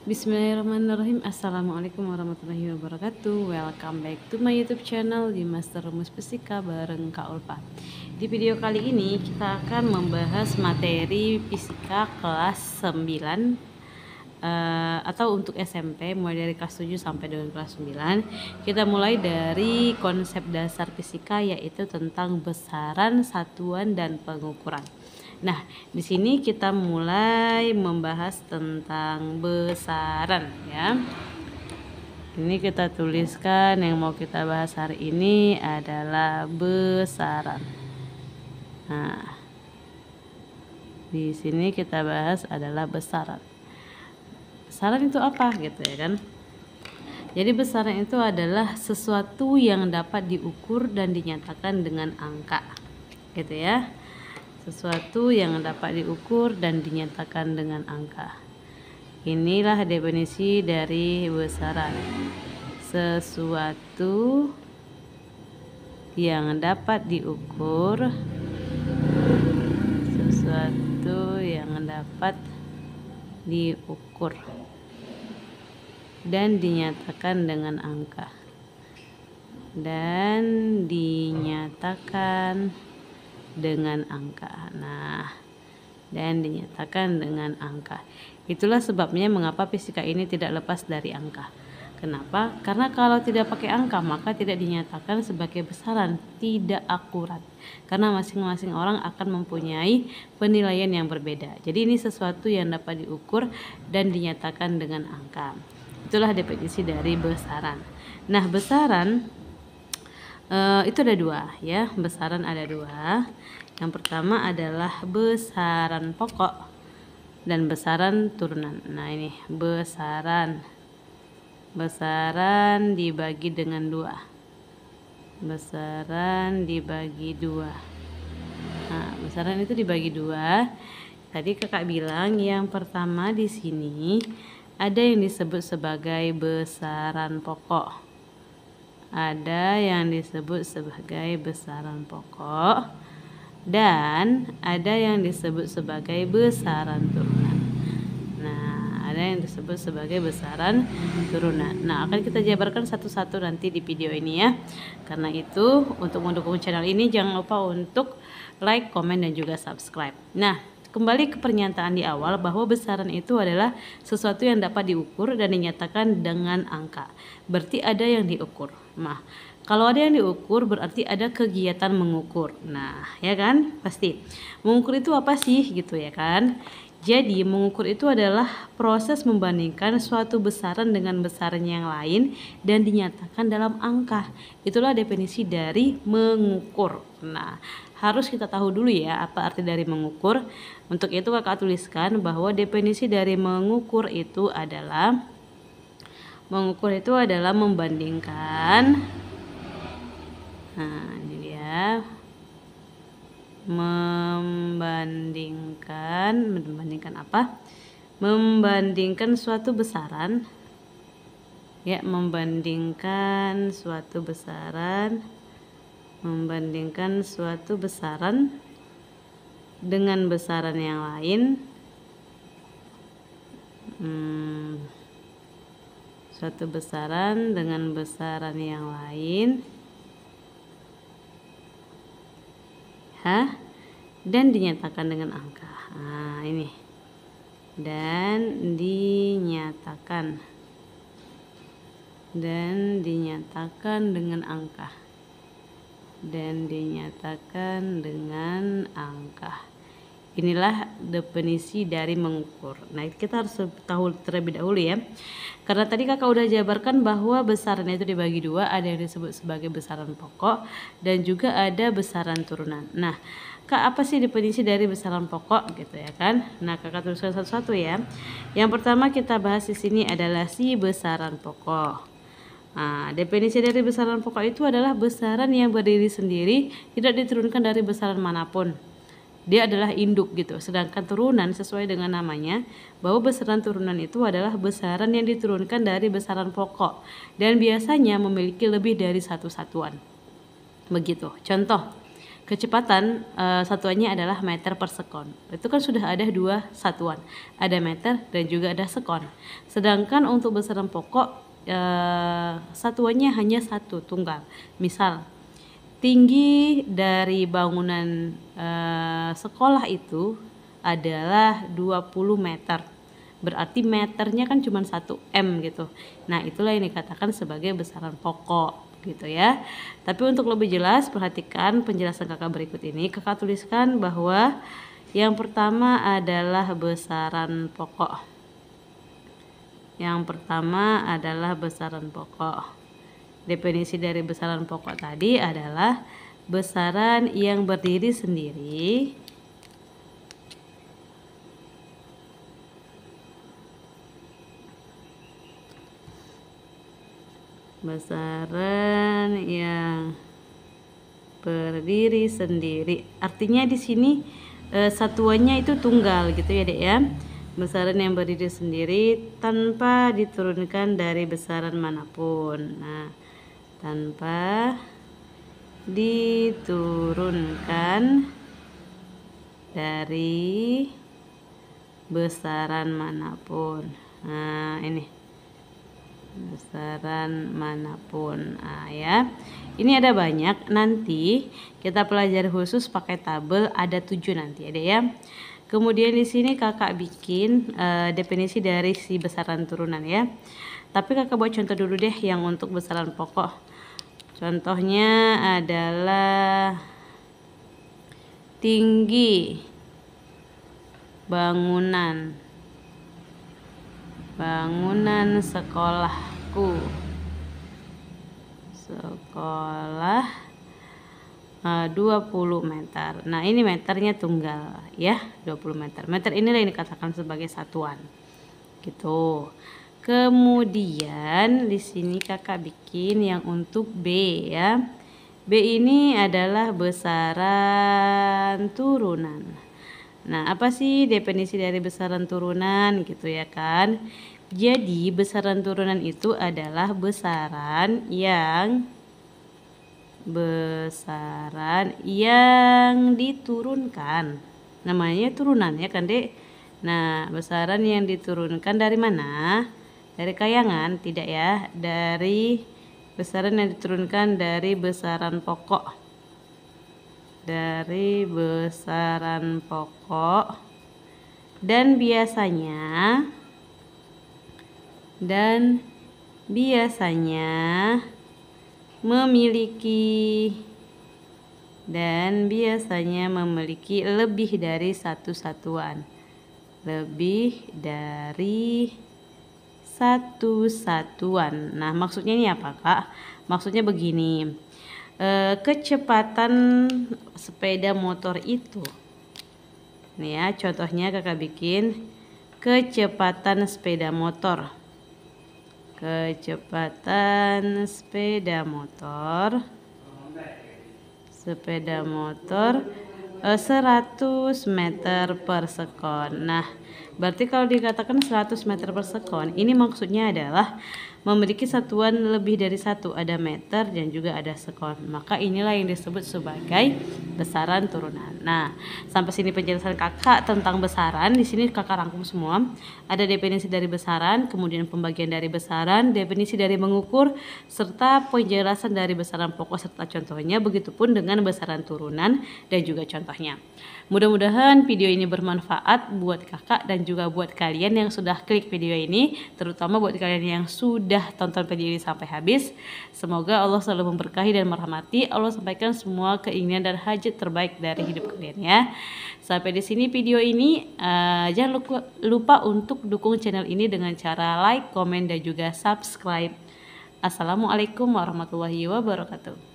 Bismillahirrahmanirrahim. Assalamualaikum warahmatullahi wabarakatuh. Welcome back to my YouTube channel di Master Rumus Fisika bareng Kak Ulfa. Di video kali ini kita akan membahas materi fisika kelas 9 atau untuk SMP mulai dari kelas 7 sampai dengan kelas 9. Kita mulai dari konsep dasar fisika yaitu tentang besaran, satuan dan pengukuran. Nah, di sini kita mulai membahas tentang besaran ya. Ini kita tuliskan yang mau kita bahas hari ini adalah besaran. Nah, di sini kita bahas adalah besaran. Besaran itu apa gitu ya kan? Jadi besaran itu adalah sesuatu yang dapat diukur dan dinyatakan dengan angka. Gitu ya. Sesuatu yang dapat diukur dan dinyatakan dengan angka. Inilah definisi dari besaran. Sesuatu yang dapat diukur, sesuatu yang dapat diukur dan dinyatakan dengan angka. Dan dinyatakan dengan angka. Nah, dan dinyatakan dengan angka. Itulah sebabnya mengapa fisika ini tidak lepas dari angka. Kenapa? Karena kalau tidak pakai angka maka tidak dinyatakan sebagai besaran, tidak akurat. Karena masing-masing orang akan mempunyai penilaian yang berbeda. Jadi ini sesuatu yang dapat diukur dan dinyatakan dengan angka. Itulah definisi dari besaran. Nah, besaran itu ada dua ya, besaran ada dua. Yang pertama adalah besaran pokok dan besaran turunan. Nah ini besaran dibagi dengan dua, besaran dibagi dua. Nah besaran itu dibagi dua. Tadi kakak bilang yang pertama di sini ada yang disebut sebagai besaran pokok. Ada yang disebut sebagai besaran pokok dan ada yang disebut sebagai besaran turunan. Nah, ada yang disebut sebagai besaran turunan. Nah, akan kita jabarkan satu-satu nanti di video ini ya. Karena itu, untuk mendukung channel ini jangan lupa untuk like, komen, dan juga subscribe. Nah, kembali ke pernyataan di awal bahwa besaran itu adalah sesuatu yang dapat diukur dan dinyatakan dengan angka. Berarti ada yang diukur. Nah, kalau ada yang diukur berarti ada kegiatan mengukur. Nah, ya kan? Pasti. Mengukur itu apa sih gitu ya kan? Jadi, mengukur itu adalah proses membandingkan suatu besaran dengan besaran yang lain dan dinyatakan dalam angka. Itulah definisi dari mengukur. Nah, harus kita tahu dulu ya apa arti dari mengukur. Untuk itu kakak tuliskan bahwa definisi dari mengukur itu adalah membandingkan. Nah, ini dia. Membandingkan apa? Membandingkan suatu besaran. Ya, membandingkan suatu besaran dengan besaran yang lain. Suatu besaran dengan besaran yang lain. Dan dinyatakan dengan angka. Nah, ini. Dan dinyatakan dengan angka. Dan dinyatakan dengan angka. Inilah definisi dari mengukur. Nah, kita harus tahu terlebih dahulu ya. Karena tadi kakak udah jabarkan bahwa besaran itu dibagi dua, ada yang disebut sebagai besaran pokok dan juga ada besaran turunan. Nah, kak apa sih definisi dari besaran pokok gitu ya kan? Nah, kakak tuliskan satu-satu ya. Yang pertama kita bahas di sini adalah si besaran pokok. Nah, definisi dari besaran pokok itu adalah besaran yang berdiri sendiri, tidak diturunkan dari besaran manapun. Dia adalah induk gitu. Sedangkan turunan sesuai dengan namanya bahwa besaran turunan itu adalah besaran yang diturunkan dari besaran pokok dan biasanya memiliki lebih dari satu satuan. Begitu. Contoh, kecepatan satuannya adalah meter per sekon. Itu kan sudah ada 2 satuan, ada meter dan juga ada sekon. Sedangkan untuk besaran pokok satuannya hanya satu, tunggal. Misal tinggi dari bangunan sekolah itu adalah 20 meter. Berarti meternya kan cuma 1 M gitu. Nah, itulah yang dikatakan sebagai besaran pokok gitu ya. Tapi untuk lebih jelas perhatikan penjelasan kakak berikut ini. Kakak tuliskan bahwa yang pertama adalah besaran pokok. Yang pertama adalah besaran pokok. Definisi dari besaran pokok tadi adalah besaran yang berdiri sendiri berdiri sendiri. Artinya di sini satuannya itu tunggal gitu ya, Dek ya. Besaran yang berdiri sendiri tanpa diturunkan dari besaran manapun. Nah, tanpa diturunkan dari besaran manapun. Nah, ini besaran manapun. Nah, ya. Ini ada banyak, nanti kita pelajari khusus pakai tabel, ada 7 nanti ada ya. Kemudian di sini kakak bikin definisi dari si besaran turunan ya. Tapi kakak buat contoh dulu deh yang untuk besaran pokok. Contohnya adalah tinggi bangunan sekolahku. Sekolah 20 meter. Nah, ini meternya tunggal ya, 20 meter. Meter inilah yang dikatakan sebagai satuan. Gitu. Kemudian di sini kakak bikin yang untuk B ya. B ini adalah besaran turunan. Nah, apa sih definisi dari besaran turunan gitu ya kan? Jadi besaran turunan itu adalah besaran yang diturunkan. Namanya turunan ya kan, Dek? Nah, besaran yang diturunkan dari mana? Dari kayangan, tidak ya? Dari besaran yang diturunkan dari besaran pokok. Dari besaran pokok. Dan biasanya memiliki lebih dari satu satuan. Nah, maksudnya ini apa, Kak? Maksudnya begini. Kecepatan sepeda motor itu. Nih ya, contohnya kakak bikin kecepatan sepeda motor. Kecepatan sepeda motor 100 meter per sekon. Nah, berarti kalau dikatakan 100 meter per sekon, ini maksudnya adalah memiliki satuan lebih dari satu, ada meter dan juga ada sekon. Maka inilah yang disebut sebagai besaran turunan. Nah, sampai sini penjelasan kakak tentang besaran. Di sini kakak rangkum semua. Ada definisi dari besaran, kemudian pembagian dari besaran, definisi dari mengukur, serta penjelasan dari besaran pokok serta contohnya. Begitupun dengan besaran turunan dan juga contohnya. Mudah-mudahan video ini bermanfaat buat kakak dan juga buat kalian yang sudah klik video ini, terutama buat kalian yang sudah tonton video ini sampai habis. Semoga Allah selalu memberkahi dan merahmati. Allah sampaikan semua keinginan dan hajat terbaik dari hidup kalian ya. Sampai di sini video ini. Jangan lupa untuk dukung channel ini dengan cara like, komen, dan juga subscribe. Assalamualaikum warahmatullahi wabarakatuh.